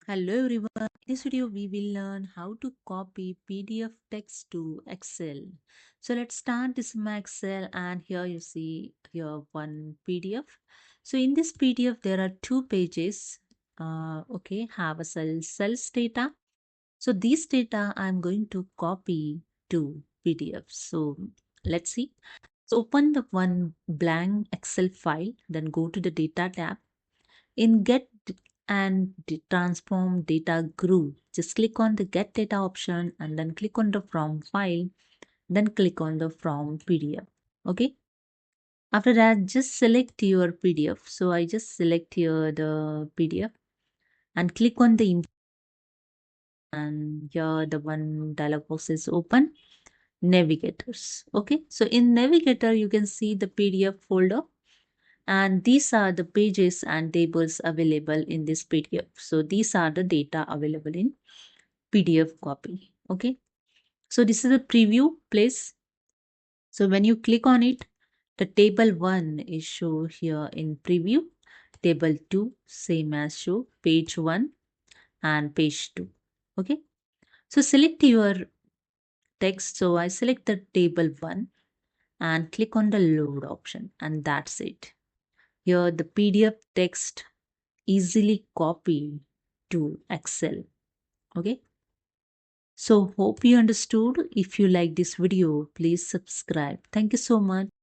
Hello everyone. In this video, we will learn how to copy PDF text to Excel. So let's start this in my Excel, and here you see here one PDF. So in this PDF, there are two pages. Okay, have a sales data. So these data I'm going to copy to PDF. So let's see. So open the one blank Excel file, then go to the data tab. In get and transform data group, just click on the get data option and then click on the from file, then click on the from PDF. Okay. After that, just select your PDF. So I just select here the PDF and click on the and here the one dialog box is open. Navigators. Okay. So in Navigator, you can see the PDF folder. And these are the pages and tables available in this PDF. So these are the data available in PDF copy. Okay. So this is a preview place. So when you click on it, the table 1 is shown here in preview. Table 2 same as show page 1 and page 2. Okay. So select your text. So I select the table 1 and click on the load option, and that's it. Here the PDF text easily copied to Excel. Okay. So hope you understood. If you like this video, please subscribe. Thank you so much.